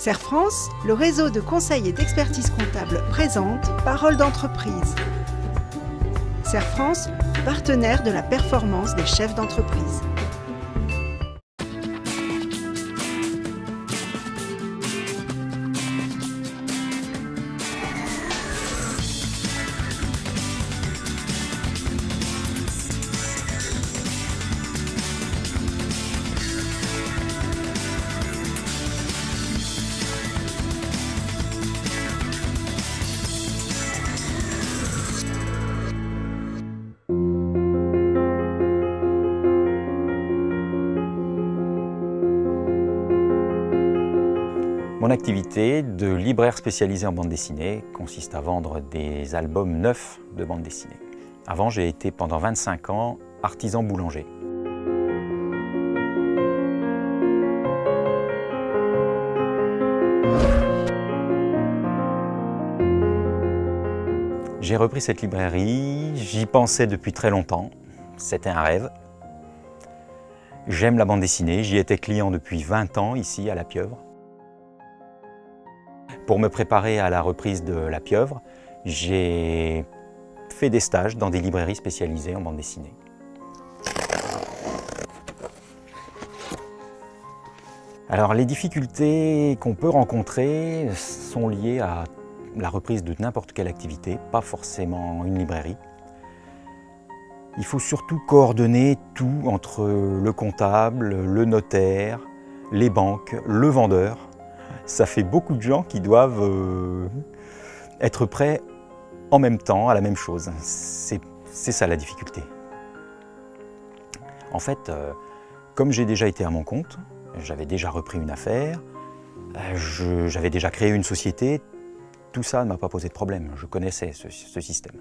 Serre France, le réseau de conseil et d'expertise comptable présente Parole d'entreprise. Serre France, partenaire de la performance des chefs d'entreprise. Mon activité de libraire spécialisé en bande dessinée consiste à vendre des albums neufs de bande dessinée. Avant, j'ai été pendant 25 ans artisan boulanger. J'ai repris cette librairie, j'y pensais depuis très longtemps, c'était un rêve. J'aime la bande dessinée, j'y étais client depuis 20 ans ici à La Pieuvre. Pour me préparer à la reprise de La Pieuvre, j'ai fait des stages dans des librairies spécialisées en bande dessinée. Alors les difficultés qu'on peut rencontrer sont liées à la reprise de n'importe quelle activité, pas forcément une librairie. Il faut surtout coordonner tout entre le comptable, le notaire, les banques, le vendeur. Ça fait beaucoup de gens qui doivent être prêts en même temps à la même chose. C'est ça la difficulté. En fait, comme j'ai déjà été à mon compte, j'avais déjà repris une affaire, j'avais déjà créé une société, tout ça ne m'a pas posé de problème. Je connaissais ce système.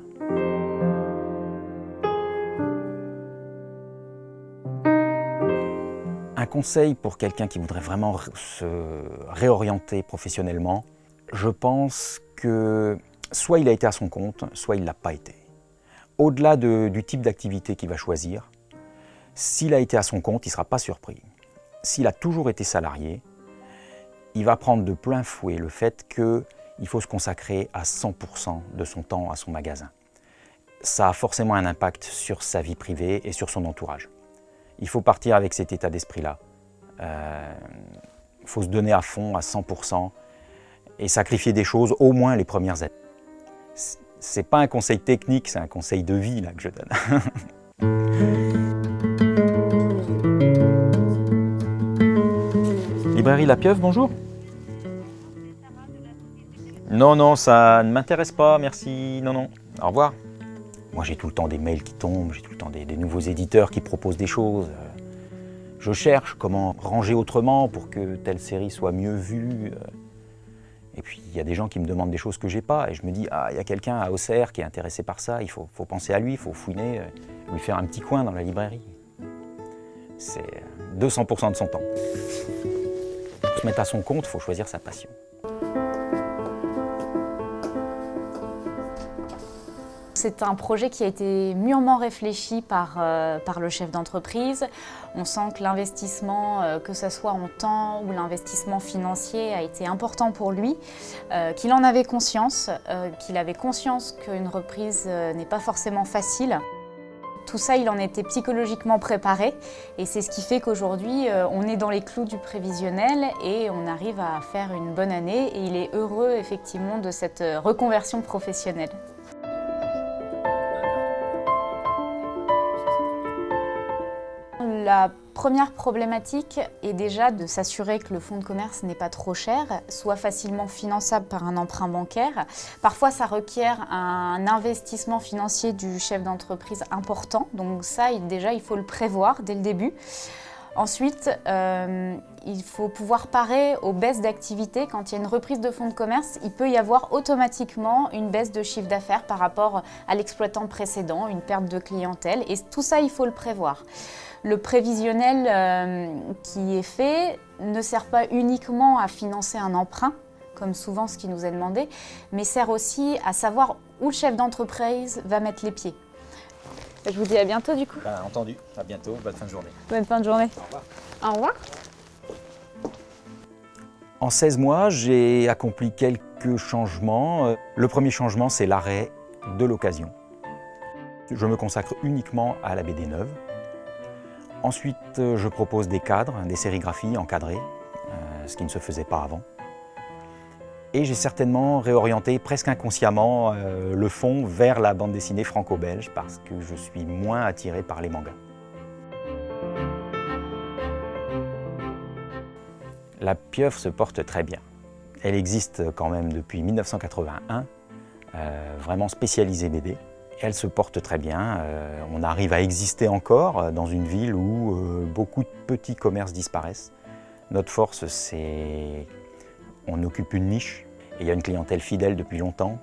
Un conseil pour quelqu'un qui voudrait vraiment se réorienter professionnellement, je pense que soit il a été à son compte, soit il ne l'a pas été. Au-delà du type d'activité qu'il va choisir, s'il a été à son compte, il ne sera pas surpris. S'il a toujours été salarié, il va prendre de plein fouet le fait qu'il faut se consacrer à 100% de son temps à son magasin. Ça a forcément un impact sur sa vie privée et sur son entourage. Il faut partir avec cet état d'esprit-là. Il faut se donner à fond, à 100%, et sacrifier des choses, au moins les premières années. Ce n'est pas un conseil technique, c'est un conseil de vie là, que je donne. Librairie La Pieuvre, bonjour. Non, ça ne m'intéresse pas, merci. Non. Au revoir. Moi, j'ai tout le temps des mails qui tombent, j'ai tout le temps des nouveaux éditeurs qui proposent des choses. Je cherche comment ranger autrement pour que telle série soit mieux vue. Et puis, il y a des gens qui me demandent des choses que j'ai pas. Et je me dis, ah, il y a quelqu'un à Auxerre qui est intéressé par ça, il faut penser à lui, il faut fouiner, lui faire un petit coin dans la librairie. C'est 200% de son temps. Pour se mettre à son compte, il faut choisir sa passion. C'est un projet qui a été mûrement réfléchi par le chef d'entreprise. On sent que l'investissement, que ce soit en temps ou l'investissement financier, a été important pour lui, qu'il en avait conscience, qu'il avait conscience qu'une reprise n'est pas forcément facile. Tout ça, il en était psychologiquement préparé et c'est ce qui fait qu'aujourd'hui, on est dans les clous du prévisionnel et on arrive à faire une bonne année et il est heureux effectivement de cette reconversion professionnelle. La première problématique est déjà de s'assurer que le fonds de commerce n'est pas trop cher, soit facilement finançable par un emprunt bancaire. Parfois, ça requiert un investissement financier du chef d'entreprise important, donc ça, déjà, il faut le prévoir dès le début. Ensuite, il faut pouvoir parer aux baisses d'activité. Quand il y a une reprise de fonds de commerce, il peut y avoir automatiquement une baisse de chiffre d'affaires par rapport à l'exploitant précédent, une perte de clientèle, et tout ça, il faut le prévoir. Le prévisionnel qui est fait ne sert pas uniquement à financer un emprunt, comme souvent ce qui nous est demandé, mais sert aussi à savoir où le chef d'entreprise va mettre les pieds. Je vous dis à bientôt du coup. Entendu, à bientôt, bonne fin de journée. Bonne fin de journée. Au revoir. Au revoir. En 16 mois, j'ai accompli quelques changements. Le premier changement, c'est l'arrêt de l'occasion. Je me consacre uniquement à la BD neuve. Ensuite, je propose des cadres, des sérigraphies encadrées, ce qui ne se faisait pas avant. Et j'ai certainement réorienté presque inconsciemment le fond vers la bande dessinée franco-belge parce que je suis moins attiré par les mangas. La pieuvre se porte très bien. Elle existe quand même depuis 1981, vraiment spécialisée BD. Elle se porte très bien. On arrive à exister encore dans une ville où beaucoup de petits commerces disparaissent. Notre force, c'est qu'on occupe une niche et il y a une clientèle fidèle depuis longtemps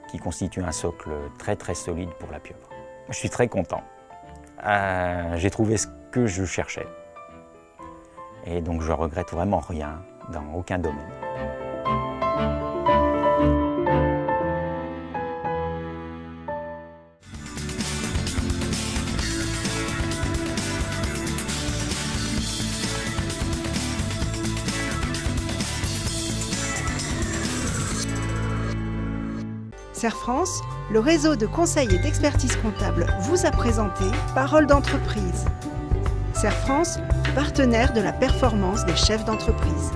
qui constitue un socle très très solide pour la pieuvre. Je suis très content. J'ai trouvé ce que je cherchais. Et donc je regrette vraiment rien dans aucun domaine. Serre France, le réseau de conseil et d'expertise comptable vous a présenté Parole d'entreprise. Serre France, partenaire de la performance des chefs d'entreprise.